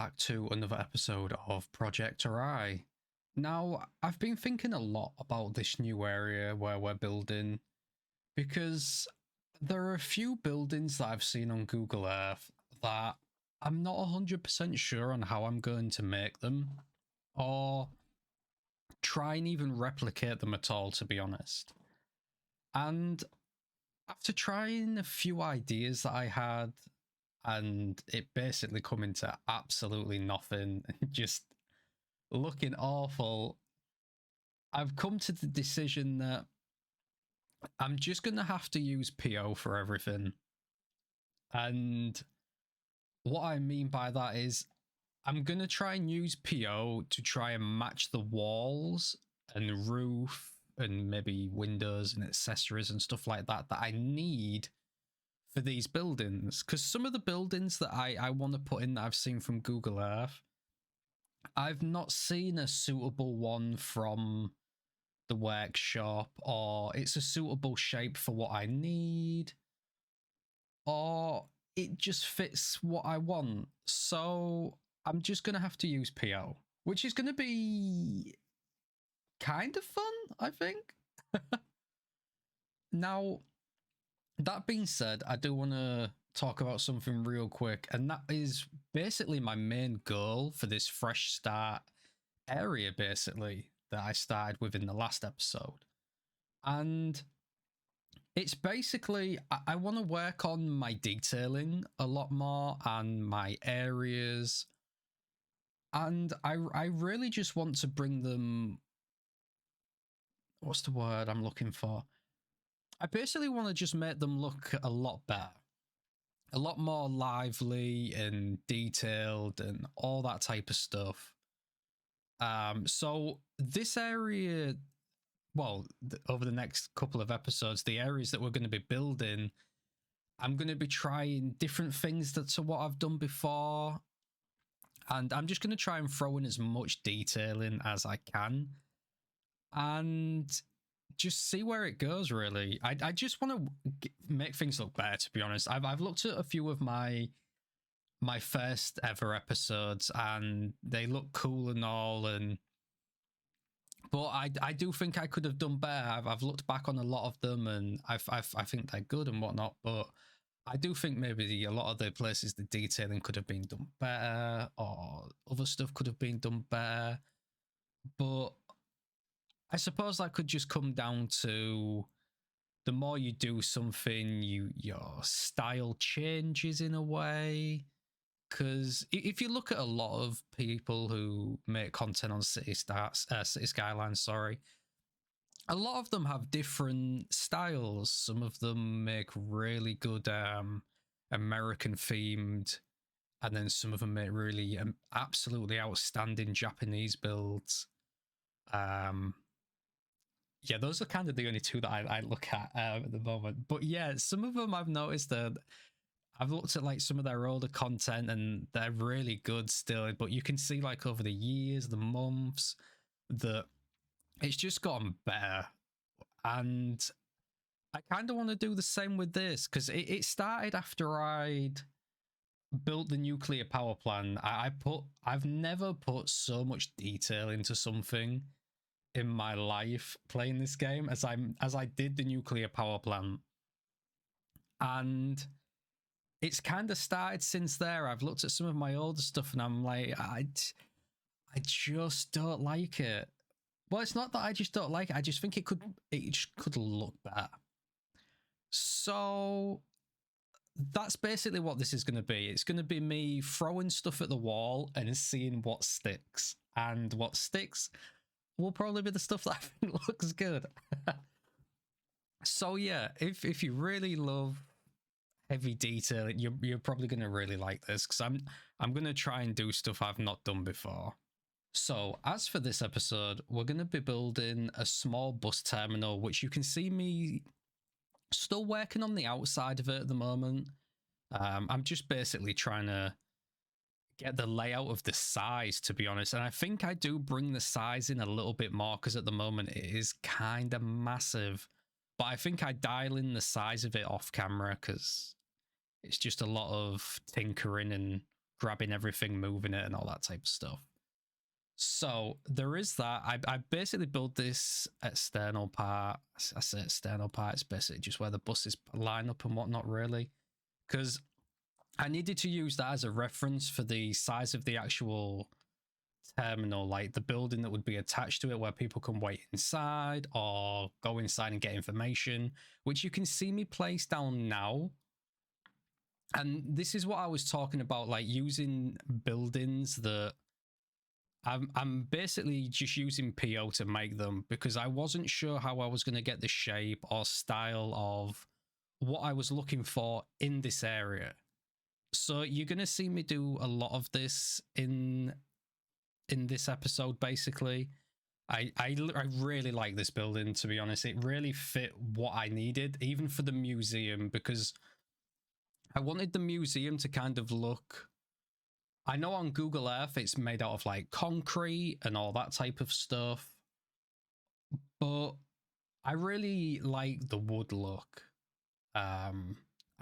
back to another episode of Project Oarai. Now, I've been thinking a lot about this new area where we're building because there are a few buildings that I've seen on Google Earth that I'm not 100% sure on how I'm going to make them or try and even replicate them at all, to be honest. And after trying a few ideas that I had, and it basically coming to absolutely nothing and just looking awful, I've come to the decision that I'm just going to have to use PO for everything. And what I mean by that is I'm going to try and use PO to try and match the walls and roof and maybe windows and accessories and stuff like that that I need for these buildings, because some of the buildings that I want to put in that I've seen from Google Earth, I've not seen a suitable one from the workshop, or it's a suitable shape for what I need, or it just fits what I want. So I'm just going to have to use PO, which is going to be kind of fun, I think. Now, that being said, I do want to talk about something real quick, and that is basically my main goal for this fresh start area, basically, that I started with in the last episode. And it's basically, I want to work on my detailing a lot more and my areas. And I really just want to bring them, what's the word I'm looking for? I basically want to just make them look a lot better, a lot more lively and detailed and all that type of stuff. So this area, well, over the next couple of episodes, the areas that we're going to be building, I'm going to be trying different things to what I've done before. And I'm just going to try and throw in as much detail in as I can. And just see where it goes, really. I just want to make things look better, to be honest. I've looked at a few of my first ever episodes, and they look cool and all, but I do think I could have done better. I've looked back on a lot of them, and I think they're good and whatnot, but I do think maybe a lot of the places the detailing could have been done better, or other stuff could have been done better. But I suppose that could just come down to the more you do something, your style changes in a way. Because if you look at a lot of people who make content on City Skylines, a lot of them have different styles. Some of them make really good American themed, and then some of them make really absolutely outstanding Japanese builds. Yeah, those are kind of the only two that I look at the moment. But yeah, some of them I've noticed that I've looked at like some of their older content and they're really good still. But you can see like over the years, the months, that it's just gotten better. And I kind of want to do the same with this, because it started after I'd built the nuclear power plant. I've never put so much detail into something in my life playing this game as I did the nuclear power plant. And it's kind of started since there. I've looked at some of my older stuff and I'm like, I just don't like it. Well, it's not that I just don't like it, I just think it just could look better. So that's basically what this is going to be. It's going to be me throwing stuff at the wall and seeing what sticks. And what sticks will probably be the stuff that I think looks good. So yeah, if you really love heavy detail, you're probably going to really like this, because I'm going to try and do stuff I've not done before. So as for this episode, we're going to be building a small bus terminal, which you can see me still working on the outside of it at the moment. I'm just basically trying to get the layout of the size, to be honest, and I think I do bring the size in a little bit more, because at the moment it is kind of massive, but I think I dial in the size of it off camera because it's just a lot of tinkering and grabbing everything, moving it, and all that type of stuff. So there is that. I basically build this external part. I say external part, it's basically just where the buses line up and whatnot, really. Because I needed to use that as a reference for the size of the actual terminal, like the building that would be attached to it, where people can wait inside or go inside and get information, which you can see me place down now. And this is what I was talking about, like using buildings that I'm basically just using PO to make them, because I wasn't sure how I was going to get the shape or style of what I was looking for in this area. So you're going to see me do a lot of this in this episode, basically. I really like this building, to be honest. It really fit what I needed, even for the museum, because I wanted the museum to kind of look... I know on Google Earth it's made out of like concrete and all that type of stuff, but I really like the wood look. I'm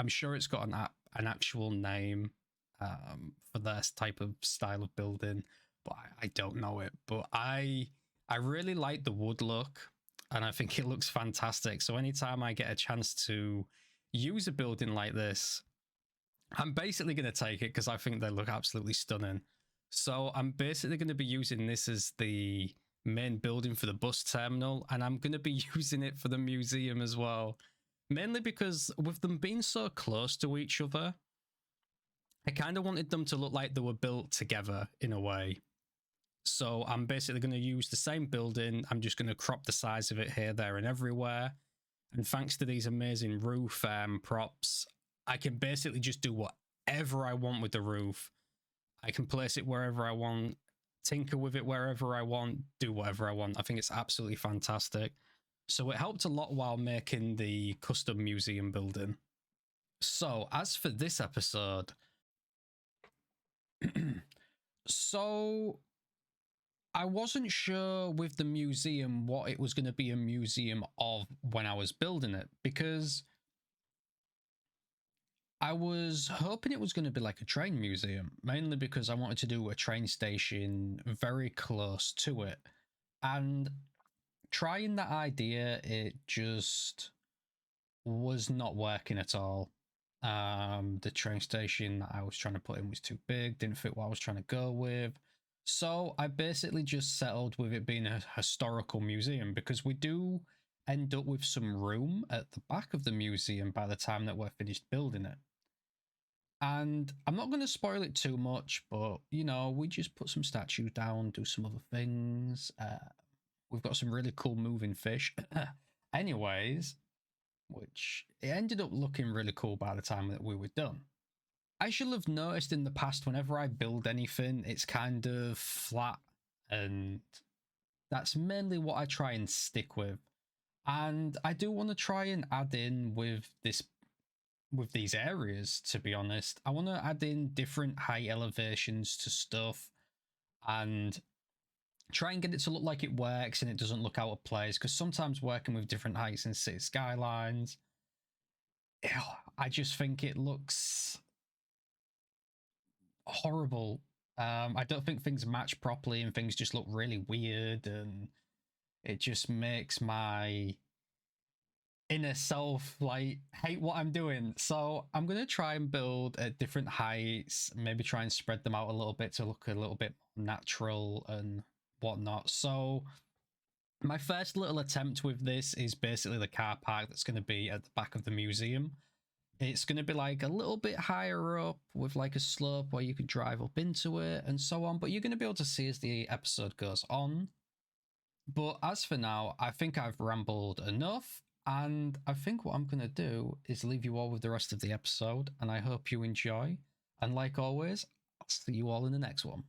sure it's got an actual name for this type of style of building, but I don't know it. But I really like the wood look, and I think it looks fantastic. So anytime I get a chance to use a building like this, I'm basically going to take it because I think they look absolutely stunning. So I'm basically going to be using this as the main building for the bus terminal, and I'm going to be using it for the museum as well. Mainly because with them being so close to each other, I kind of wanted them to look like they were built together in a way. So I'm basically going to use the same building. I'm just going to crop the size of it here, there, and everywhere. And thanks to these amazing roof props, I can basically just do whatever I want with the roof. I can place it wherever I want, tinker with it wherever I want, do whatever I want. I think it's absolutely fantastic. So it helped a lot while making the custom museum building. So as for this episode, so I wasn't sure with the museum what it was going to be a museum of when I was building it, because I was hoping it was going to be like a train museum, mainly because I wanted to do a train station very close to it. And trying that idea, it just was not working at all. The train station that I was trying to put in was too big, didn't fit what I was trying to go with. So I basically just settled with it being a historical museum, because we do end up with some room at the back of the museum by the time that we're finished building it. And I'm not going to spoil it too much, but, you know, we just put some statues down, do some other things. We've got some really cool moving fish. Anyways, which it ended up looking really cool by the time that we were done. As you'll have noticed in the past, whenever I build anything, it's kind of flat, and that's mainly what I try and stick with. And I do want to try and add in with these areas, to be honest. I want to add in different height elevations to stuff and try and get it to look like it works and it doesn't look out of place, because sometimes working with different heights in City Skylines, I just think it looks horrible. I don't think things match properly and things just look really weird, and it just makes my inner self like hate what I'm doing. So I'm going to try and build at different heights, maybe try and spread them out a little bit to look a little bit more natural and whatnot. So my first little attempt with this is basically the car park that's going to be at the back of the museum. It's going to be like a little bit higher up with like a slope where you could drive up into it and so on, but you're going to be able to see as the episode goes on. But as for now, I think I've rambled enough, and I think what I'm going to do is leave you all with the rest of the episode, and I hope you enjoy. And like always, I'll see you all in the next one.